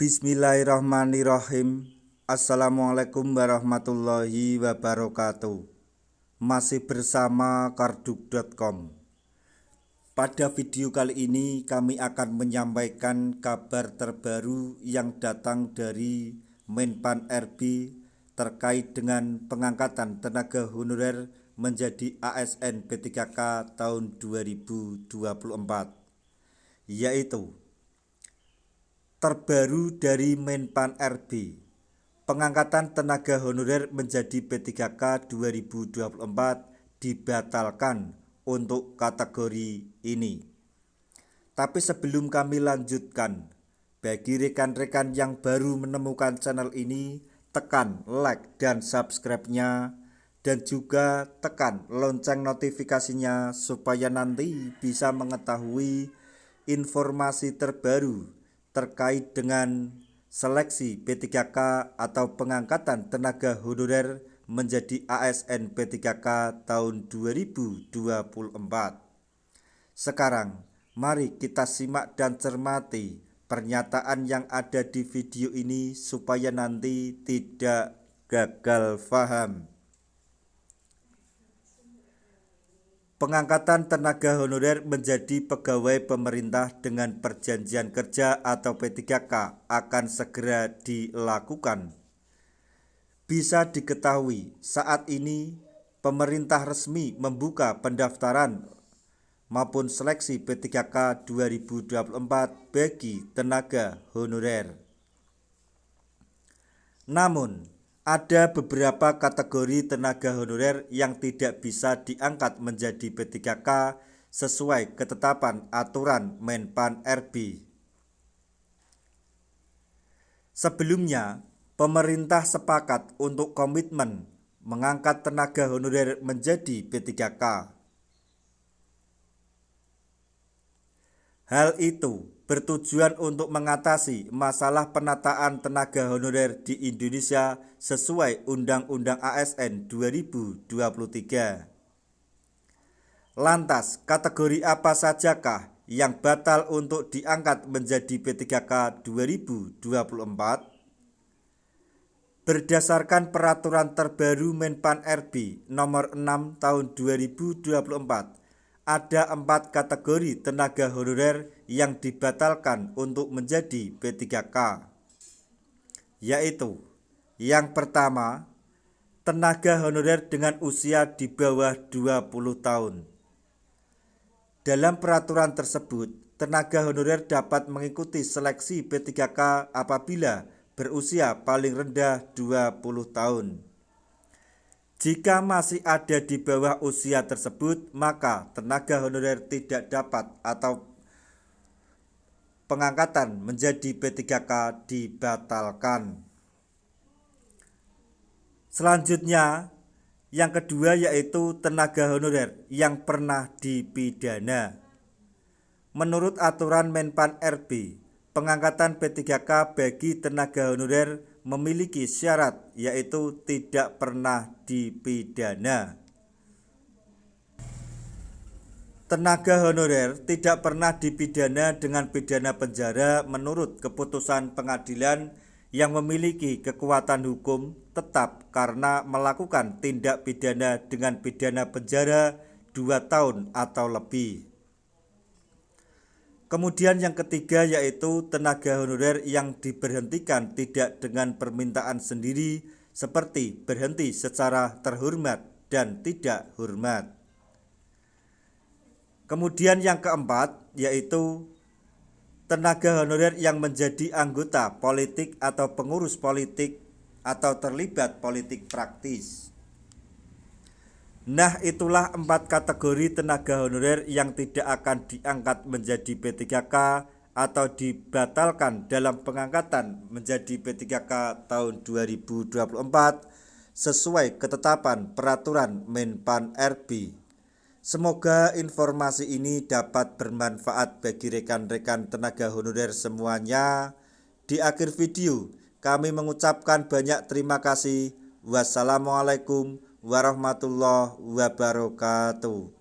Bismillahirrahmanirrahim. Assalamualaikum warahmatullahi wabarakatuh. Masih bersama karduk.com. Pada video kali ini kami akan menyampaikan kabar terbaru yang datang dari Menpan RB terkait dengan pengangkatan tenaga honorer menjadi ASN P3K tahun 2024, yaitu terbaru dari Menpan RB, pengangkatan tenaga honorer menjadi P3K 2024 dibatalkan untuk kategori ini. Tapi sebelum kami lanjutkan, bagi rekan-rekan yang baru menemukan channel ini, tekan like dan subscribe-nya, dan juga tekan lonceng notifikasinya supaya nanti bisa mengetahui informasi terbaru terkait dengan seleksi P3K atau pengangkatan tenaga honorer menjadi ASN P3K tahun 2024. Sekarang, mari kita simak dan cermati pernyataan yang ada di video ini supaya nanti tidak gagal paham. Pengangkatan tenaga honorer menjadi pegawai pemerintah dengan perjanjian kerja atau P3K akan segera dilakukan. Bisa diketahui saat ini pemerintah resmi membuka pendaftaran maupun seleksi P3K 2024 bagi tenaga honorer. Namun, ada beberapa kategori tenaga honorer yang tidak bisa diangkat menjadi P3K sesuai ketetapan aturan Menpan RB. Sebelumnya, pemerintah sepakat untuk komitmen mengangkat tenaga honorer menjadi P3K. Hal itu bertujuan untuk mengatasi masalah penataan tenaga honorer di Indonesia sesuai Undang-Undang ASN 2023. Lantas, kategori apa sajakah yang batal untuk diangkat menjadi P3K 2024? Berdasarkan peraturan terbaru Menpan RB nomor 6 tahun 2024, ada 4 kategori tenaga honorer yang dibatalkan untuk menjadi P3K, yaitu yang pertama, tenaga honorer dengan usia di bawah 20 tahun. Dalam peraturan tersebut, tenaga honorer dapat mengikuti seleksi P3K apabila berusia paling rendah 20 tahun. Jika masih ada di bawah usia tersebut, maka tenaga honorer tidak dapat atau pengangkatan menjadi P3K dibatalkan. Selanjutnya, yang kedua yaitu tenaga honorer yang pernah dipidana. Menurut aturan Menpan RB, pengangkatan P3K bagi tenaga honorer memiliki syarat yaitu tidak pernah dipidana. Tenaga honorer tidak pernah dipidana dengan pidana penjara menurut keputusan pengadilan yang memiliki kekuatan hukum tetap karena melakukan tindak pidana dengan pidana penjara 2 tahun atau lebih. Kemudian yang ketiga yaitu tenaga honorer yang diberhentikan tidak dengan permintaan sendiri seperti berhenti secara terhormat dan tidak hormat. Kemudian yang keempat yaitu tenaga honorer yang menjadi anggota politik atau pengurus politik atau terlibat politik praktis. Nah, itulah 4 kategori tenaga honorer yang tidak akan diangkat menjadi P3K atau dibatalkan dalam pengangkatan menjadi P3K tahun 2024 sesuai ketetapan peraturan Menpan RB. Semoga informasi ini dapat bermanfaat bagi rekan-rekan tenaga honorer semuanya. Di akhir video, kami mengucapkan banyak terima kasih. Wassalamualaikum warahmatullahi wabarakatuh.